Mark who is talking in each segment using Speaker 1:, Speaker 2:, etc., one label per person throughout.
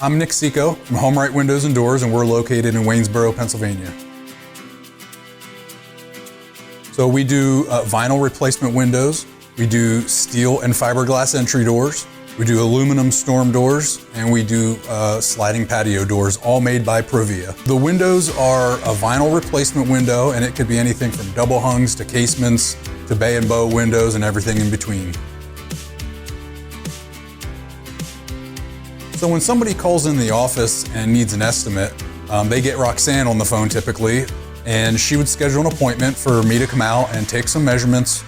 Speaker 1: I'm Nick Seco from HomeRight Windows and Doors, and we're located in Waynesboro, Pennsylvania. So we do vinyl replacement windows, we do steel and fiberglass entry doors, we do aluminum storm doors, and we do sliding patio doors, all made by Provia. The windows are a vinyl replacement window, and it could be anything from double hungs to casements to bay and bow windows and everything in between. So when somebody calls in the office and needs an estimate, they get Roxanne on the phone typically, and she would schedule an appointment for me to come out and take some measurements,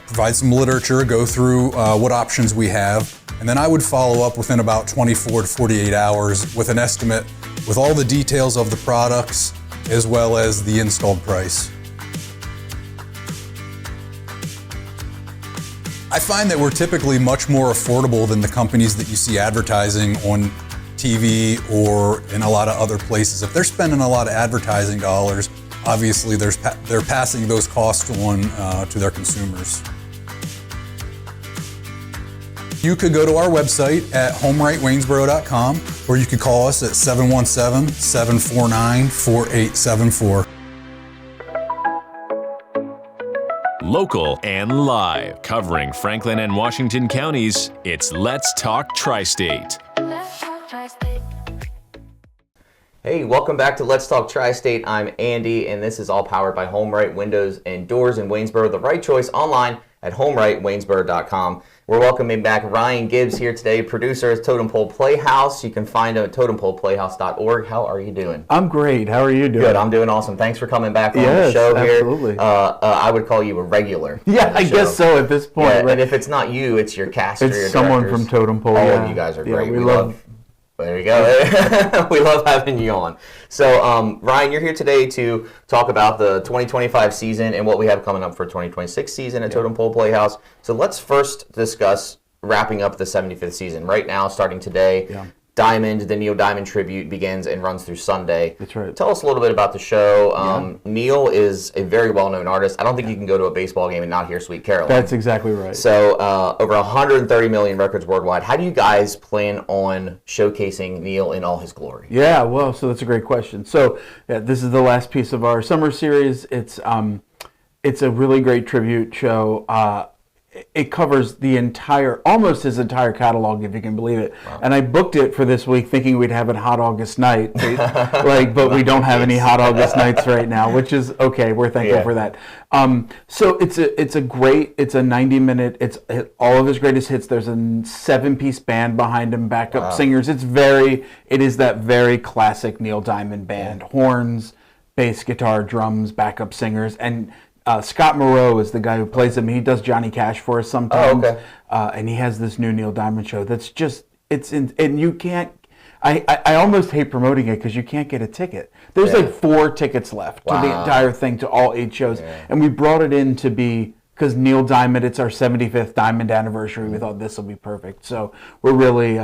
Speaker 1: provide some literature, go through what options we have, and then I would follow up within about 24 to 48 hours with an estimate with all the details of the products as well as the installed price. I find that we're typically much more affordable than the companies that you see advertising on TV or in a lot of other places. If they're spending a lot of advertising dollars, obviously they're passing those costs on to their consumers. You could go to our website at homerightwaynesboro.com, or you could call us at 717-749-4874.
Speaker 2: Local and live, covering Franklin and Washington counties, it's Let's Talk TriState.
Speaker 3: Hey, welcome back to Let's Talk TriState. I'm Andy, and this is all powered by HomeRight Windows and Doors in Waynesboro. The right choice online at homerightwaynesboro.com. We're welcoming back Ryan Gibbs here today, producer at Totem Pole Playhouse. You can find him at totempoleplayhouse.org. How are you doing?
Speaker 4: I'm great. How are you doing?
Speaker 3: Good. I'm doing awesome. Thanks for coming back on the show here.
Speaker 4: Absolutely.
Speaker 3: I would call you a regular.
Speaker 4: Yeah, I guess so at this point.
Speaker 3: Yeah,
Speaker 4: right?
Speaker 3: And if it's not you, it's your cast or your
Speaker 4: It's someone
Speaker 3: directors.
Speaker 4: from Totem Pole.
Speaker 3: All
Speaker 4: yeah.
Speaker 3: of you guys are
Speaker 4: Yeah,
Speaker 3: great.
Speaker 4: we love.
Speaker 3: There you go. We love having you on. So, Ryan, you're here today to talk about the 2025 season and what we have coming up for 2026 season at Totem Pole Playhouse. So let's first discuss wrapping up the 75th season. Right now, starting today, Diamond, the Neil Diamond tribute begins and runs through Sunday.
Speaker 4: That's right.
Speaker 3: Tell us a little bit about the show. Neil is a very well-known artist. I don't think you can go to a baseball game and not hear Sweet Caroline.
Speaker 4: That's exactly right.
Speaker 3: So over 130 million records worldwide. How do you guys plan on showcasing Neil in all his glory?
Speaker 4: Yeah, well, so that's a great question. So this is the last piece of our summer series. It's a really great tribute show. It covers almost his entire catalog, if you can believe it. Wow. And I booked it for this week thinking we'd have it Hot August night, but we don't have any Hot August nights right now, which is okay. We're thankful for that. So it's a 90-minute, it's all of his greatest hits. There's a 7-piece band behind him, backup singers. It is that very classic Neil Diamond band. Horns, bass, guitar, drums, backup singers, and Scott Moreau is the guy who plays him. He does Johnny Cash for us sometimes. And he has this new Neil Diamond show that's just, and you can't, I almost hate promoting it because you can't get a ticket. There's like 4 tickets left to the entire thing, to all 8 shows. Yeah. And we brought it in to be, because Neil Diamond, it's our 75th Diamond anniversary. We thought this will be perfect. So we're really,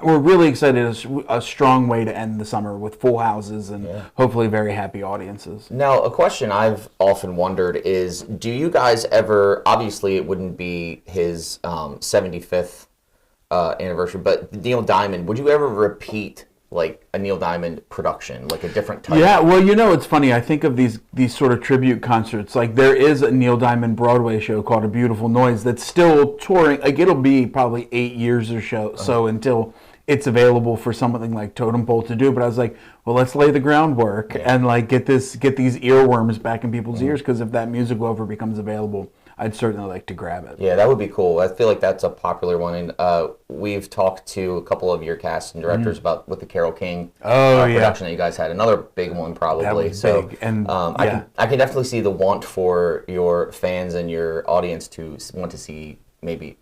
Speaker 4: we're really excited. It's a strong way to end the summer with full houses and hopefully very happy audiences.
Speaker 3: Now, a question I've often wondered is, do you guys ever, obviously it wouldn't be his 75th anniversary, but Neil Diamond, would you ever repeat like a Neil Diamond production, like a different type?
Speaker 4: Yeah, well, it's funny. I think of these sort of tribute concerts. Like there is a Neil Diamond Broadway show called A Beautiful Noise that's still touring. Like it'll be probably 8 years or so until it's available for something like Totem Pole to do. But I was like, well, let's lay the groundwork and like get these earworms back in people's ears, because if that musical ever becomes available, I'd certainly like to grab it.
Speaker 3: Yeah, that would be cool. I feel like that's a popular one. And we've talked to a couple of your cast and directors about with the Carole King production that you guys had. Another big one, probably.
Speaker 4: That was big. And
Speaker 3: I can definitely see the want for your fans and your audience to want to see maybe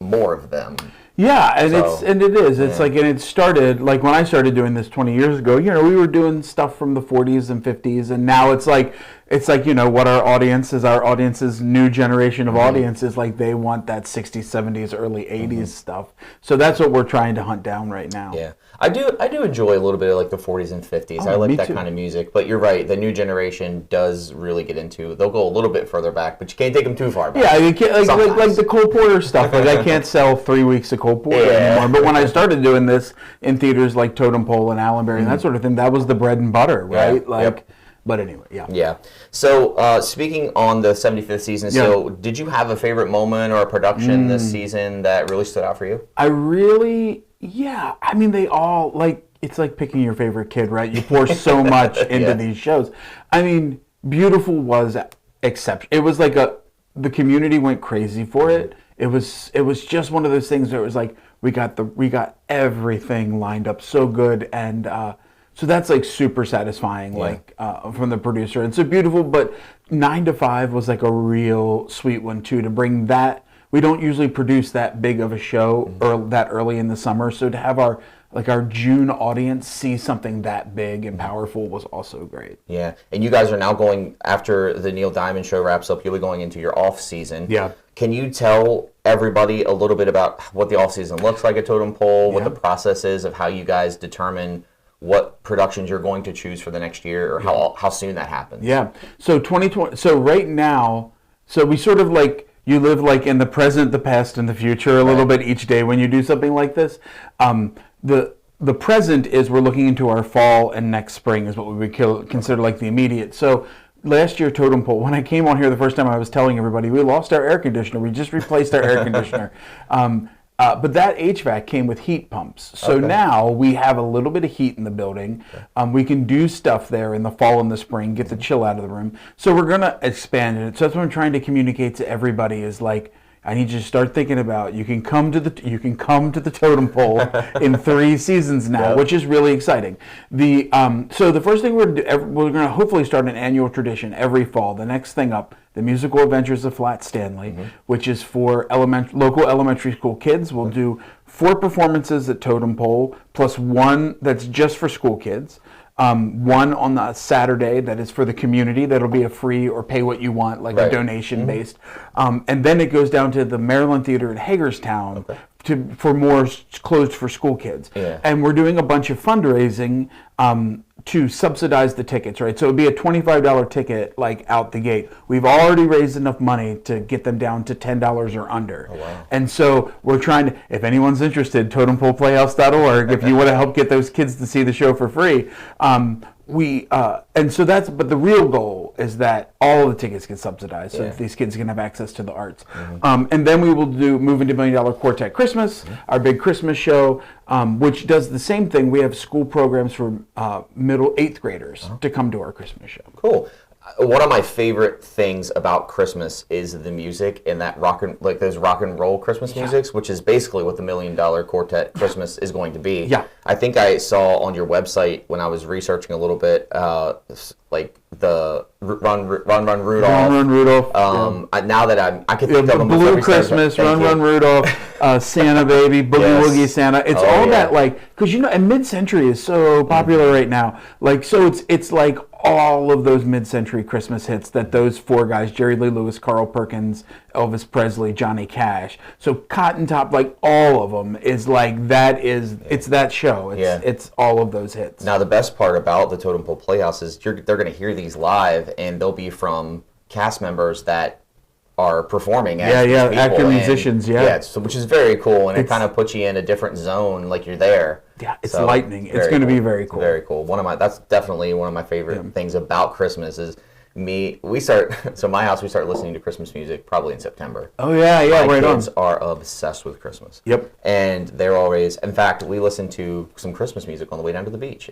Speaker 3: more of them.
Speaker 4: Yeah, and it started like when I started doing this 20 years ago. We were doing stuff from the 40s and 50s, and now it's like it's like, what our audience is. Our audience's new generation of audience is like, they want that 60s, 70s, early 80s stuff. So that's what we're trying to hunt down right now.
Speaker 3: Yeah. I do enjoy a little bit of like the 40s and 50s. I like that kind of music. But you're right, the new generation does really get into. They'll go a little bit further back, but you can't take them too far back.
Speaker 4: Yeah, you can't, like the Cole Porter stuff. Like I can't sell 3 weeks of Cole Porter anymore. But when I started doing this in theaters like Totem Pole and Allenbury and that sort of thing, that was the bread and butter, right? But anyway,
Speaker 3: Yeah. So speaking on the 75th season, so did you have a favorite moment or a production this season that really stood out for you?
Speaker 4: I mean, they all, like, it's like picking your favorite kid, right? You pour so much into these shows. I mean, Beautiful was exceptional. It was like the community went crazy for it. It was just one of those things where it was like, we got everything lined up so good, and so that's like super satisfying, like from the producer. And so Beautiful, but 9 to 5 was like a real sweet one too, to bring that. We don't usually produce that big of a show that early in the summer, so to have our June audience see something that big and powerful was also great.
Speaker 3: Yeah, and you guys are now going, after the Neil Diamond show wraps up, you'll be going into your off season.
Speaker 4: Yeah.
Speaker 3: Can you tell everybody a little bit about what the off season looks like at Totem Pole, what the process is of how you guys determine what productions you're going to choose for the next year, or how soon that happens? Yeah.
Speaker 4: So 2020. So right now, so we sort of like. You live like in the present, the past, and the future a little bit each day when you do something like this. The present is we're looking into our fall, and next spring is what we would consider like the immediate. So last year, Totem Pole, when I came on here the first time, I was telling everybody we lost our air conditioner. We just replaced our air conditioner. But that HVAC came with heat pumps. So now we have a little bit of heat in the building. We can do stuff there in the fall and the spring, get the chill out of the room. So we're going to expand it. So that's what I'm trying to communicate to everybody is like, I need you to start thinking about you can come to the Totem Pole in 3 seasons now, which is really exciting. So the first thing we're going to hopefully start an annual tradition every fall. The next thing up, the Musical Adventures of Flat Stanley, which is for local elementary school kids. We'll do 4 performances at Totem Pole, plus 1 that's just for school kids. 1 on the Saturday that is for the community. That'll be a free or pay what you want, like a donation based. And then it goes down to the Maryland Theater in Hagerstown for more closed for school kids. And we're doing a bunch of fundraising to subsidize the tickets, right? So it'd be a $25 ticket, like out the gate. We've already raised enough money to get them down to $10 or under. Oh, wow. And so we're trying to, if anyone's interested, totempoleplayhouse.org, if you want to help get those kids to see the show for free. And so but the real goal is that all of the tickets get subsidized, so that these kids can have access to the arts. And then we will move into $1 Million Quartet Christmas, our big Christmas show, which does the same thing. We have school programs for middle 8th graders to come to our Christmas show.
Speaker 3: Cool. One of my favorite things about Christmas is the music and that those rock and roll Christmas musics, which is basically what the $1 Million Quartet Christmas is going to be. Yeah. I think I saw on your website when I was researching a little bit, like the Run Rudolph.
Speaker 4: Run Rudolph.
Speaker 3: Now that I can think of them.
Speaker 4: Blue Christmas, Run Rudolph, Santa Baby, Boogie Woogie Santa. It's all that, like, because and mid-century is so popular right now. Like, so it's like all of those mid-century Christmas hits that those 4 guys, Jerry Lee Lewis, Carl Perkins, Elvis Presley, Johnny Cash. So Cotton Top, like all of them is like it's that show. It's all of those hits.
Speaker 3: Now the best part about the Totem Pole Playhouse is they're going to hear these live, and they'll be from cast members that are performing as
Speaker 4: actor musicians,
Speaker 3: so, which is very cool, and it kind of puts you in a different zone, like you're there.
Speaker 4: Yeah, it's lightning. It's going to be very cool.
Speaker 3: Very cool. That's definitely one of my favorite things about Christmas is my house, we start listening to Christmas music probably in September.
Speaker 4: Oh yeah,
Speaker 3: my kids are obsessed with Christmas.
Speaker 4: Yep.
Speaker 3: And they're always, in fact, we listen to some Christmas music on the way down to the beach.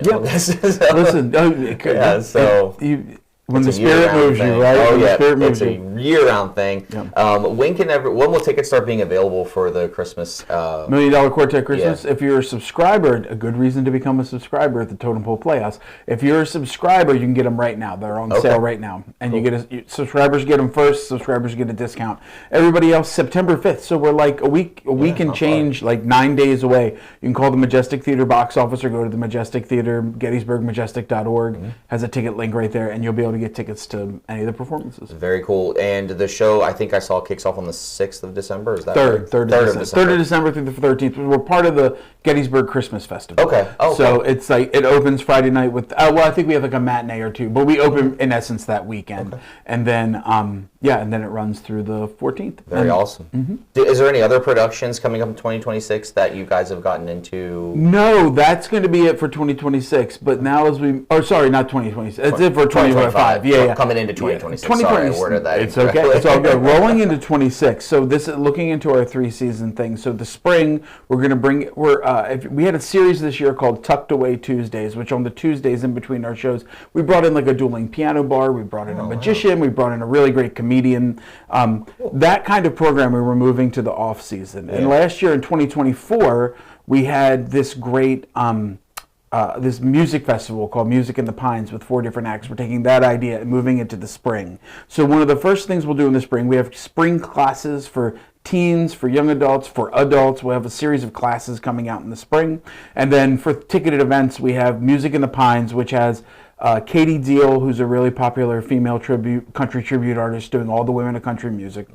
Speaker 3: When the spirit moves you, right? Oh, yeah. It's a year-round thing. Yeah. When will tickets start being available for the Christmas?
Speaker 4: $1 Million Quartet Christmas? Yeah. If you're a subscriber, a good reason to become a subscriber at the Totem Pole Playhouse. If you're a subscriber, you can get them right now. They're on sale right now. And subscribers get them first, subscribers get a discount. Everybody else, September 5th. So we're like a week and change, like 9 days away. You can call the Majestic Theater box office or go to the Majestic Theater, GettysburgMajestic.org. Has a ticket link right there, and you'll be able to to get tickets to any of the performances.
Speaker 3: Very cool. And the show, I think I saw, kicks off on the 6th of December. Is that
Speaker 4: Third
Speaker 3: right?
Speaker 4: of December. 3rd of December through the 13th. We're part of the Gettysburg Christmas Festival.
Speaker 3: Okay. Oh,
Speaker 4: so it's like it opens Friday night with. Well, I think we have like a matinee or two, but we open in essence that weekend, and then and then it runs through the 14th.
Speaker 3: Very awesome. Is there any other productions coming up in 2026 that you guys have gotten into?
Speaker 4: No, that's going to be it for 2026. But now as we, sorry, not 2026. It's it for 2025. Yeah.
Speaker 3: Coming into 2026.
Speaker 4: 2020.
Speaker 3: Sorry, I worded that.
Speaker 4: It's okay. It's all good. Rolling into 26. So this is looking into our 3-season thing. So the spring, we're going to bring. We had a series this year called Tucked Away Tuesdays, which on the Tuesdays in between our shows, we brought in like a dueling piano bar. We brought in a magician. We brought in a really great comedian. That kind of programming we're moving to the off season. And last year in 2024, we had this great. This music festival called Music in the Pines with 4 different acts. We're taking that idea and moving it to the spring. So one of the first things we'll do in the spring, we have spring classes for teens, for young adults, for adults. We'll have a series of classes coming out in the spring. And then for ticketed events, we have Music in the Pines, which has Katie Deal, who's a really popular female country tribute artist doing all the women of country music.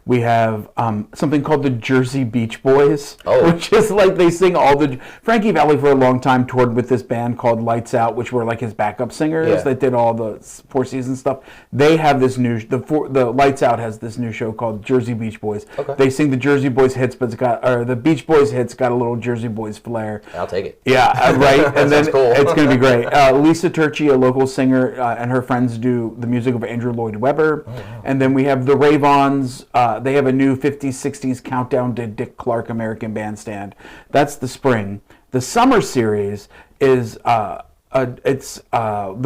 Speaker 4: We have something called the Jersey Beach Boys, which is like they sing all the... Frankie Valli for a long time toured with this band called Lights Out, which were like his backup singers that did all the Four Seasons stuff. They have this new... The Lights Out has this new show called Jersey Beach Boys. They sing the Jersey Boys hits, but the Beach Boys hits got a little Jersey Boys flair.
Speaker 3: I'll take it.
Speaker 4: Yeah, right. And then
Speaker 3: cool.
Speaker 4: It's going to be great. Lisa Turchi, a local singer, and her friends do the music of Andrew Lloyd Webber. And then we have the Ray-Vons. They have a new 50s, 60s countdown to Dick Clark American Bandstand. That's the spring. The summer series is... the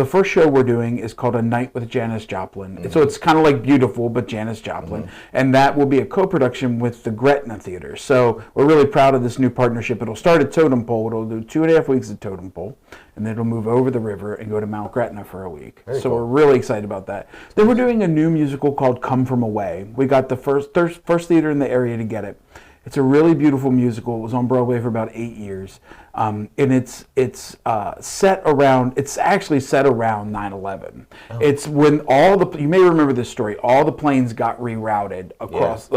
Speaker 4: first show we're doing is called A Night with Janis Joplin. So it's kind of like Beautiful, but Janis Joplin. And that will be a co-production with the Gretna Theater. So we're really proud of this new partnership. It'll start at Totem Pole. It'll do 2.5 weeks at Totem Pole. And then it'll move over the river and go to Mount Gretna for a week. Very cool. We're really excited about that. Then we're doing a new musical called Come From Away. We got the first theater in the area to get it. It's a really beautiful musical. It was on Broadway for about 8 years. And it's set around 9/11. It's when you may remember this story, all the planes got rerouted across,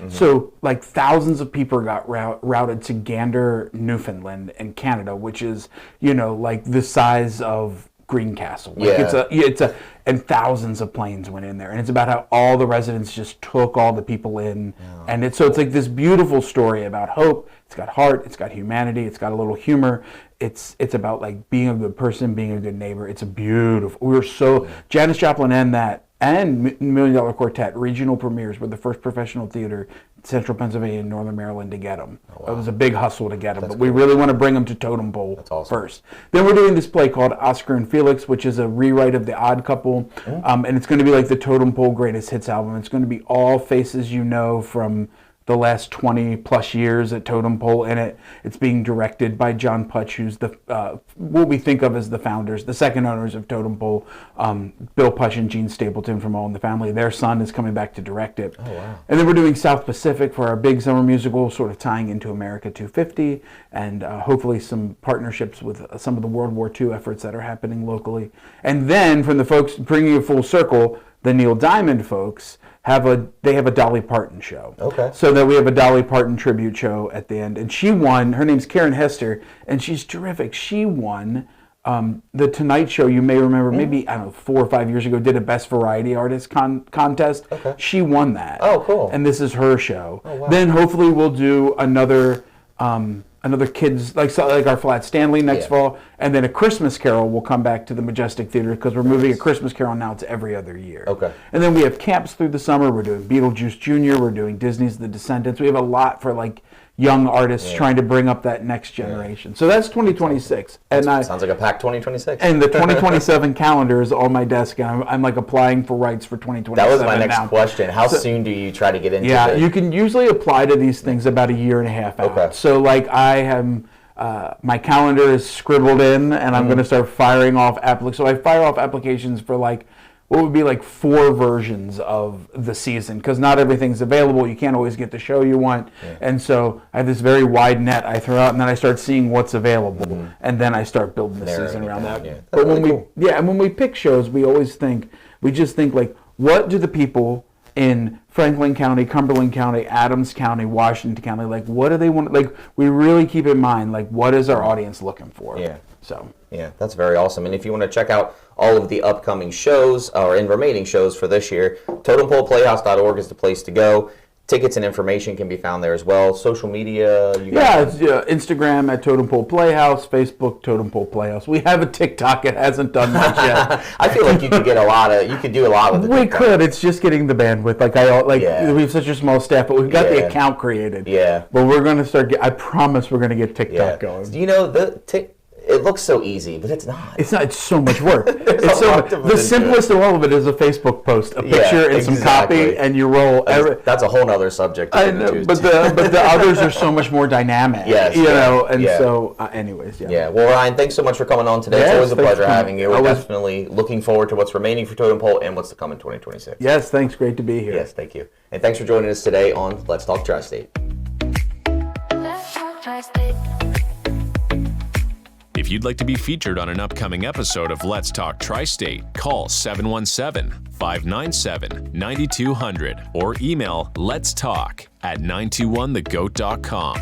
Speaker 4: so like thousands of people got routed to Gander, Newfoundland and Canada, which is, like the size of Greencastle. And thousands of planes went in there, and it's about how all the residents just took all the people in, and it's like this beautiful story about hope. It's got heart, it's got humanity, it's got a little humor. It's about like being a good person, being a good neighbor. It's a beautiful. Janis Joplin and $1 Million Quartet regional premieres were the first professional theater in Central Pennsylvania and Northern Maryland to get them. It was a big hustle to get them, but we really want to bring them to Totem Pole first. Then we're doing this play called Oscar and Felix, which is a rewrite of The Odd Couple, and it's going to be like the Totem Pole Greatest Hits album. It's going to be all faces you know from the last 20 plus years at Totem Pole in it. It's being directed by John Putch, who's what we think of as the founders, the second owners of Totem Pole. Bill Putch and Gene Stapleton from All in the Family. Their son is coming back to direct it. Oh, wow. And then we're doing South Pacific for our big summer musical, sort of tying into America 250, and hopefully some partnerships with some of the World War II efforts that are happening locally. And then from the folks bringing it full circle, the Neil Diamond folks have a Dolly Parton show. Okay. So that we have a Dolly Parton tribute show at the end. And she won, her name's Karen Hester, and she's terrific. She won the Tonight Show, you may remember, maybe, 4 or 5 years ago, did a Best Variety Artist contest. Okay. She won that. Oh, cool. And this is her show. Oh, wow. Then hopefully we'll do another kids, like our Flat Stanley next fall, and then A Christmas Carol will come back to the Majestic Theater because we're moving A Christmas Carol now to every other year. Okay. And then we have camps through the summer. We're doing Beetlejuice Jr., we're doing Disney's The Descendants. We have a lot for like young artists trying to bring up that next generation. So that's 2026. And
Speaker 3: sounds like a packed 2026.
Speaker 4: And the 2027 calendar is on my desk, and I'm like applying for rights for 2027.
Speaker 3: That was my next question. How soon do you try to get into it?
Speaker 4: Yeah, you can usually apply to these things about a year and a half out. Okay. So like I am, my calendar is scribbled in, and I'm going to start firing off applications. So I fire off applications for like what would be like 4 versions of the season, because not everything's available. You can't always get the show you want. Yeah. And so I have this very wide net I throw out, and then I start seeing what's available, and then I start building the season around that. Yeah. But when when we pick shows, we always think, We just think like, what do the people in Franklin County, Cumberland County, Adams County, Washington County, like what do they want? Like we really keep in mind like what is our audience looking for?
Speaker 3: Yeah.
Speaker 4: So
Speaker 3: yeah, that's very awesome. And if you want to check out all of the upcoming shows or in remaining shows for this year, TotemPolePlayhouse.org is the place to go. Tickets and information can be found there as well. Social media, you guys
Speaker 4: Instagram at Totem Pole Playhouse, Facebook Totem Pole Playhouse. We have a TikTok. It hasn't done much yet.
Speaker 3: I feel like you could do a lot with it.
Speaker 4: We could. It's just getting the bandwidth. We have such a small staff, but we've got the account created.
Speaker 3: Yeah.
Speaker 4: But we're going to start. I promise we're going to get TikTok going.
Speaker 3: You know it looks so easy, but it's not.
Speaker 4: It's not. It's so much work. The simplest of all of it is a Facebook post, a picture and some copy, and you roll.
Speaker 3: That's a whole other subject.
Speaker 4: I know, but the others are so much more dynamic.
Speaker 3: Yes,
Speaker 4: anyways,
Speaker 3: yeah. Well, Ryan, thanks so much for coming on today.
Speaker 4: Yes,
Speaker 3: it's always a pleasure
Speaker 4: coming.
Speaker 3: having you. We're definitely looking forward to what's remaining for Totem Pole and what's to come in 2026.
Speaker 4: Yes, thanks. Great to be here.
Speaker 3: Yes, thank you, and thanks for joining us today on Let's Talk TriState.
Speaker 5: Let's talk TriState.
Speaker 2: If you'd like to be featured on an upcoming episode of Let's Talk TriState, call 717-597-9200 or email letstalk@921thegoat.com.